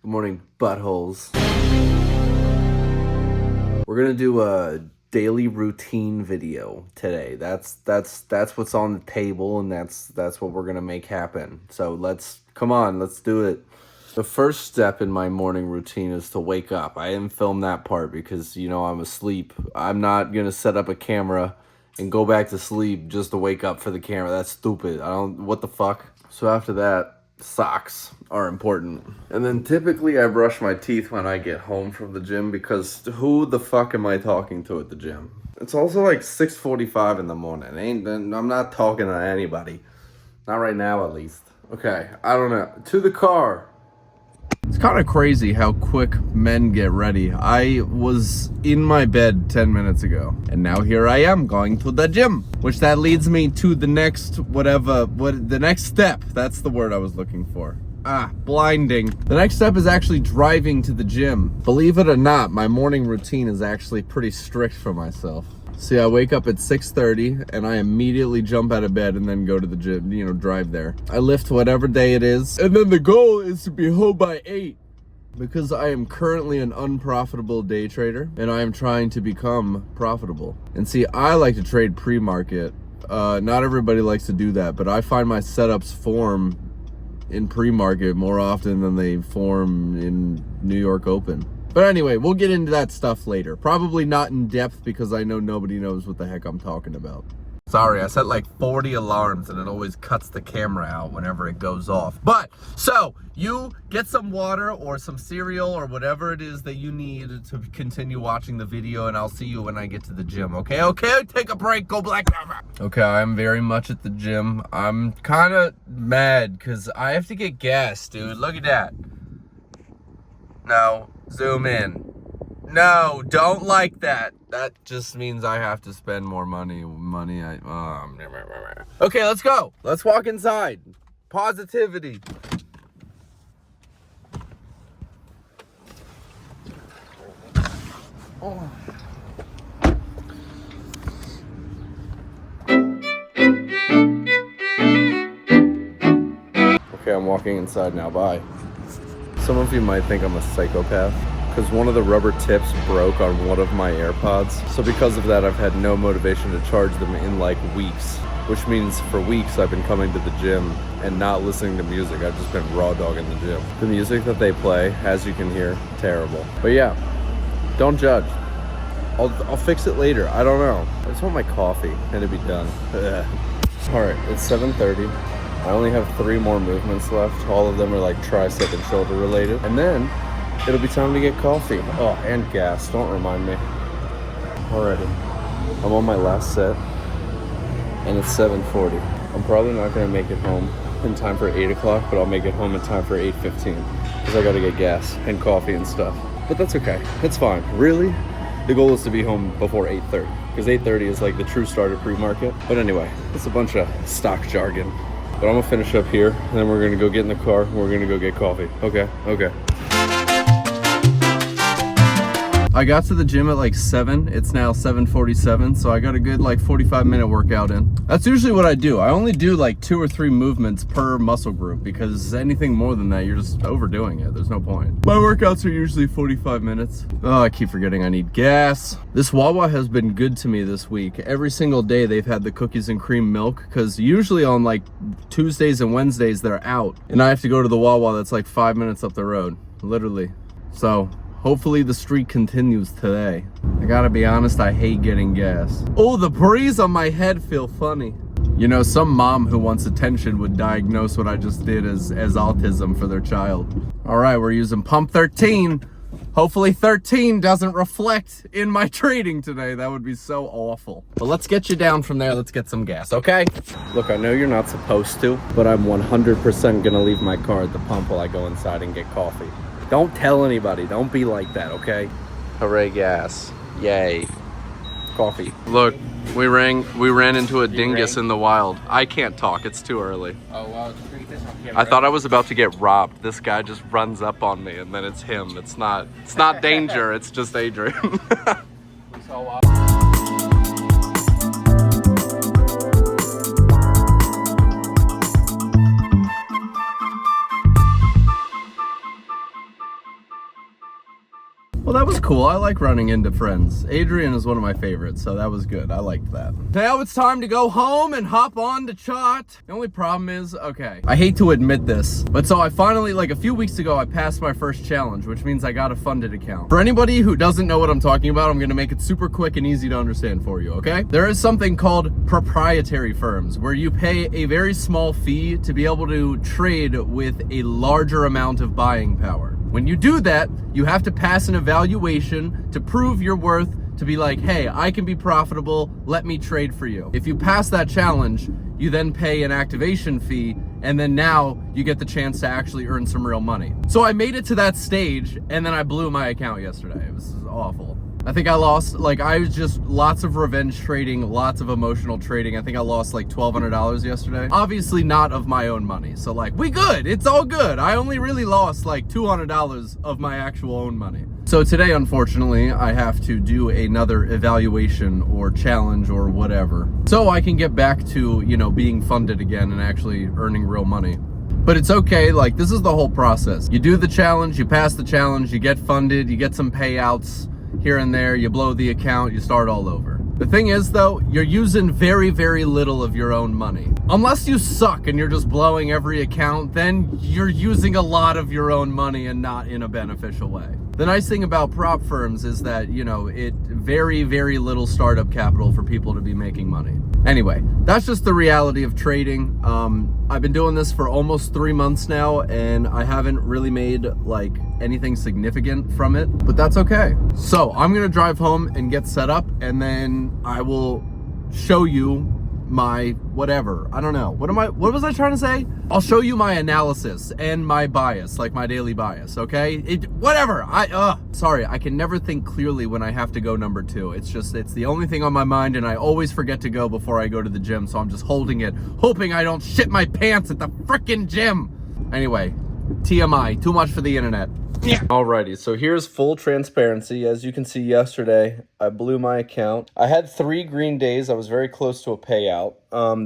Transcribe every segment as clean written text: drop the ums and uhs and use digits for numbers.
Good morning, buttholes. We're gonna do a daily routine video today. That's what's on the table, and that's what we're gonna make happen. So let's do it. The first step in my morning routine is to wake up. I didn't film that part because I'm asleep. I'm not gonna set up a camera and go back to sleep just to wake up for the camera. That's stupid. What the fuck? So after that, socks are important. And then typically I brush my teeth when I get home from the gym because who the fuck am I talking to at the gym? It's also like 6:45 in the morning. I'm not talking to anybody. Not right now, at least. Okay, I don't know. To the car. It's kind of crazy how quick men get ready. I was in my bed 10 minutes ago, and now here I am going to the gym, which that leads me to the next the next step. That's the word I was looking for. Blinding. The next step is actually driving to the gym. Believe it or not, my morning routine is actually pretty strict for myself. See, I wake up at 6:30 and I immediately jump out of bed and then go to the gym, drive there. I lift whatever day it is, and then the goal is to be home by 8 because I am currently an unprofitable day trader and I am trying to become profitable. And see, I like to trade pre-market. Not everybody likes to do that, but I find my setups form in pre-market more often than they form in New York Open. But anyway, we'll get into that stuff later. Probably not in depth because I know nobody knows what the heck I'm talking about. Sorry, I set like 40 alarms and it always cuts the camera out whenever it goes off. But, so, you get some water or some cereal or whatever it is that you need to continue watching the video, and I'll see you when I get to the gym, okay? Okay, take a break, go black. Okay, I'm very much at the gym. I'm kind of mad because I have to get gas, dude. Look at that. No, zoom in. No, don't like that. That just means I have to spend more money. Okay, let's go. Let's walk inside. Positivity. Oh. Okay, I'm walking inside now. Bye. Some of you might think I'm a psychopath because one of the rubber tips broke on one of my AirPods. So because of that, I've had no motivation to charge them in like weeks, which means for weeks I've been coming to the gym and not listening to music. I've just been raw dogging the gym. The music that they play, as you can hear, terrible. But yeah, don't judge. I'll fix it later. I don't know. I just want my coffee and it'd be done. All right, it's 7:30. I only have 3 more movements left. All of them are like tricep and shoulder related. And then it'll be time to get coffee. Oh, and gas. Don't remind me. Alrighty. I'm on my last set and it's 7:40. I'm probably not gonna make it home in time for 8 o'clock, but I'll make it home in time for 8:15 because I gotta get gas and coffee and stuff. But that's okay. It's fine. Really? The goal is to be home before 8:30 because 8:30 is like the true start of pre-market. But anyway, it's a bunch of stock jargon. But I'm gonna finish up here, and then we're gonna go get in the car, and we're gonna go get coffee. Okay. I got to the gym at like 7. It's now 7:47, so I got a good like 45-minute workout in. That's usually what I do. I only do like 2 or 3 movements per muscle group because anything more than that, you're just overdoing it. There's no point. My workouts are usually 45 minutes. Oh, I keep forgetting I need gas. This Wawa has been good to me this week. Every single day they've had the cookies and cream milk because usually on like Tuesdays and Wednesdays they're out. And I have to go to the Wawa that's like 5 minutes up the road, literally. So hopefully the streak continues today. I gotta be honest, I hate getting gas. Oh, the breeze on my head feel funny. Some mom who wants attention would diagnose what I just did as autism for their child. All right, we're using pump 13. Hopefully 13 doesn't reflect in my trading today. That would be so awful. But let's get you down from there. Let's get some gas, okay? Look, I know you're not supposed to, but I'm 100% gonna leave my car at the pump while I go inside and get coffee. Don't tell anybody. Don't be like that, okay? Hooray, gas. Yay. Coffee. Look, we ran into a dingus in the wild. I can't talk. It's too early. Oh, wow. I thought I was about to get robbed. This guy just runs up on me, and then it's him. It's not danger. It's just Adrian. Well, that was cool. I like running into friends. Adrian is one of my favorites, so that was good. I liked that. Now it's time to go home and hop on to Chot. The only problem is, okay, I hate to admit this, but so I finally, like a few weeks ago, I passed my first challenge, which means I got a funded account. For anybody who doesn't know what I'm talking about, I'm gonna make it super quick and easy to understand for you, okay? There is something called proprietary firms, where you pay a very small fee to be able to trade with a larger amount of buying power. When you do that, you have to pass an evaluation to prove your worth, to be like, hey, I can be profitable, let me trade for you. If you pass that challenge, you then pay an activation fee, and then now you get the chance to actually earn some real money. So I made it to that stage, and then I blew my account yesterday. It was awful. I think I lost, like, I was just lots of revenge trading, lots of emotional trading. I think I lost like $1,200 yesterday. Obviously not of my own money. So like, we good, it's all good. I only really lost like $200 of my actual own money. So today, unfortunately, I have to do another evaluation or challenge or whatever, so I can get back to, you know, being funded again and actually earning real money. But it's okay, like, this is the whole process. You do the challenge, you pass the challenge, you get funded, you get some payouts here and there, you blow the account, you start all over. The thing is though, you're using very, very little of your own money. Unless you suck and you're just blowing every account, then you're using a lot of your own money and not in a beneficial way. The nice thing about prop firms is that, you know, it very, very little startup capital for people to be making money. Anyway, that's just the reality of trading. I've been doing this for almost 3 months now, and I haven't really made like anything significant from it, but that's okay. So I'm gonna drive home and get set up, and then I will show you my whatever. I don't know. What was I trying to say? I'll show you my analysis and my bias, like my daily bias, okay? Whatever. Sorry, I can never think clearly when I have to go number 2. It's the only thing on my mind, and I always forget to go before I go to the gym, so I'm just holding it, hoping I don't shit my pants at the frickin' gym. Anyway, TMI, too much for the internet. Yeah. Alrighty, so here's full transparency. As you can see, yesterday I blew my account. I had 3 green days. I was very close to a payout.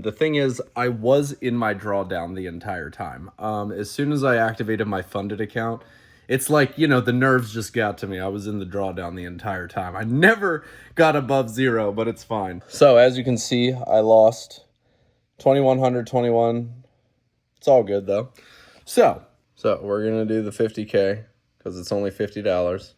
The thing is, I was in my drawdown the entire time. As soon as I activated my funded account, it's like, you know, the nerves just got to me. I was in the drawdown the entire time. I never got above 0, but it's fine. So as you can see, I lost 2,121. It's all good though. So we're gonna do the 50K. Because it's only $50.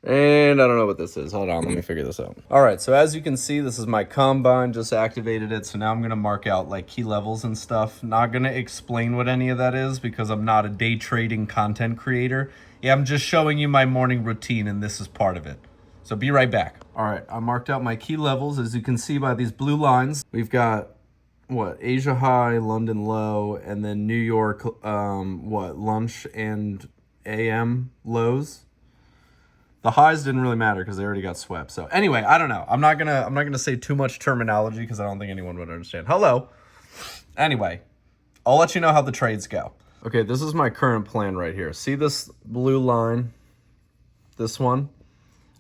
And I don't know what this is. Hold on, let me figure this out. All right, so as you can see, this is my combine. Just activated it. So now I'm going to mark out like key levels and stuff. Not going to explain what any of that is because I'm not a day trading content creator. Yeah, I'm just showing you my morning routine, and this is part of it. So be right back. All right, I marked out my key levels. As you can see by these blue lines, we've got what, Asia high, London low, and then New York, lunch and AM lows. The highs didn't really matter because they already got swept. So anyway, I don't know. I'm not gonna say too much terminology because I don't think anyone would understand. Hello. Anyway, I'll let you know how the trades go. Okay, this is my current plan right here. See this blue line? This one?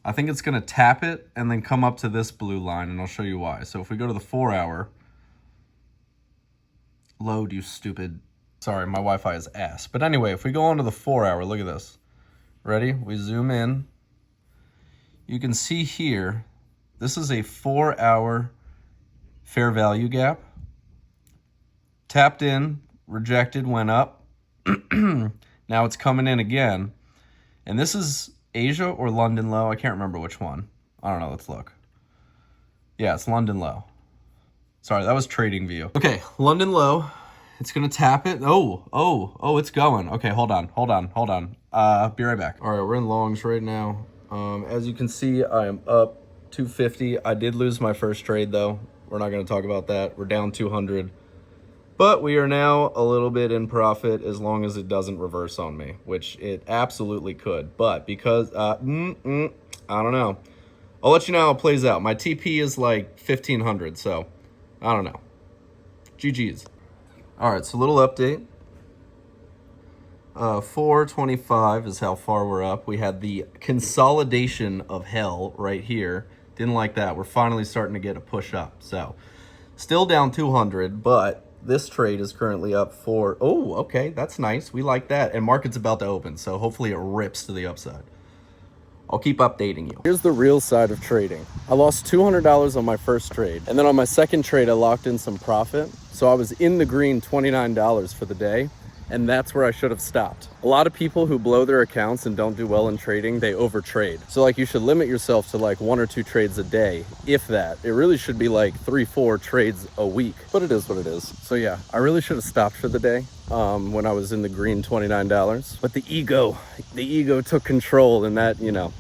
I think it's gonna tap it and then come up to this blue line, and I'll show you why. So if we go to the 4-hour, load, you stupid. Sorry, my Wi-Fi is ass. But anyway, if we go on to the 4-hour, look at this. Ready? We zoom in. You can see here, this is a 4-hour fair value gap. Tapped in, rejected, went up. Now it's coming in again. And this is Asia or London low. I can't remember which one. I don't know. Let's look. Yeah, it's London low. Sorry, that was trading view. Okay, London low. It's gonna tap it. Oh, it's going. Okay, hold on. Be right back. All right, we're in longs right now. As you can see, I am up 250. I did lose my first trade though. We're not gonna talk about that. We're down 200. But we are now a little bit in profit as long as it doesn't reverse on me, which it absolutely could. But because, I don't know. I'll let you know how it plays out. My TP is like 1,500, so I don't know. GG's. All right, so a little update. 425 is how far we're up. We had the consolidation of hell right here. Didn't like that. We're finally starting to get a push up. So still down 200, but this trade is currently up for, oh, okay, that's nice. We like that. And market's about to open, so hopefully it rips to the upside. I'll keep updating you. Here's the real side of trading. I lost $200 on my first trade. And then on my second trade, I locked in some profit. So I was in the green $29 for the day. And that's where I should have stopped. A lot of people who blow their accounts and don't do well in trading, they overtrade. So like you should limit yourself to like 1 or 2 trades a day, if that. It really should be like 3-4 trades a week, but it is what it is. So yeah, I really should have stopped for the day when I was in the green $29. But the ego took control, and that, you know,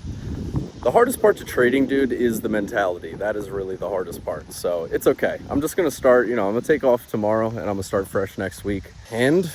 the hardest part to trading, dude, is the mentality. That is really the hardest part. So it's okay. I'm just gonna start, you know, I'm gonna take off tomorrow and I'm gonna start fresh next week. And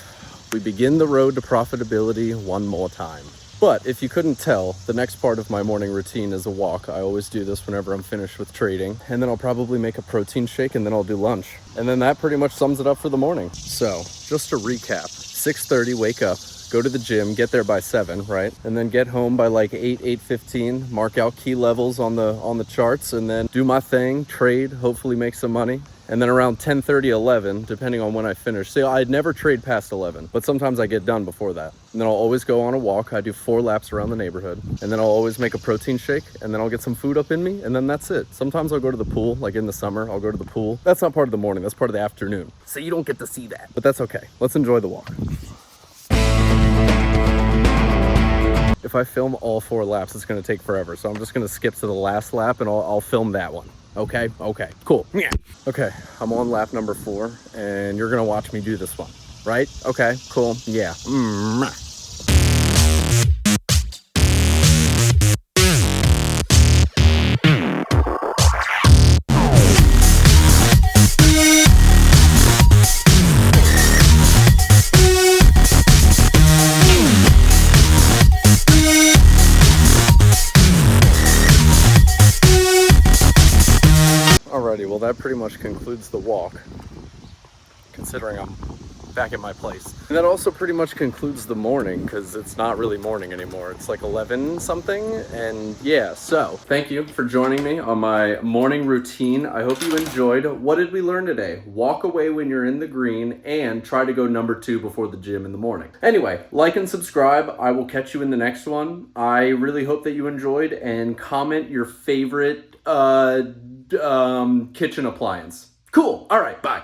we begin the road to profitability one more time. But if you couldn't tell, the next part of my morning routine is a walk. I always do this whenever I'm finished with trading. And then I'll probably make a protein shake and then I'll do lunch. And then that pretty much sums it up for the morning. So just to recap, 6:30, wake up, go to the gym, get there by 7, right? And then get home by like 8:15, mark out key levels on the charts, and then do my thing, trade, hopefully make some money. And then around 10:30, 11, depending on when I finish. See, I'd never trade past 11, but sometimes I get done before that. And then I'll always go on a walk. I do 4 laps around the neighborhood. And then I'll always make a protein shake, and then I'll get some food up in me, and then that's it. Sometimes I'll go to the pool, like in the summer, I'll go to the pool. That's not part of the morning, that's part of the afternoon. So you don't get to see that, but that's okay. Let's enjoy the walk. If I film all 4 laps, it's gonna take forever. So I'm just gonna skip to the last lap and I'll film that one. Okay, cool. Yeah. Okay, I'm on lap number 4 and you're gonna watch me do this one, right? Okay, cool, yeah. Alrighty, well that pretty much concludes the walk, considering I'm back at my place. And that also pretty much concludes the morning, because it's not really morning anymore. It's like 11 something, and yeah, so thank you for joining me on my morning routine. I hope you enjoyed. What did we learn today? Walk away when you're in the green and try to go number 2 before the gym in the morning. Anyway, like and subscribe. I will catch you in the next one. I really hope that you enjoyed, and comment your favorite kitchen appliance. Cool. All right. Bye.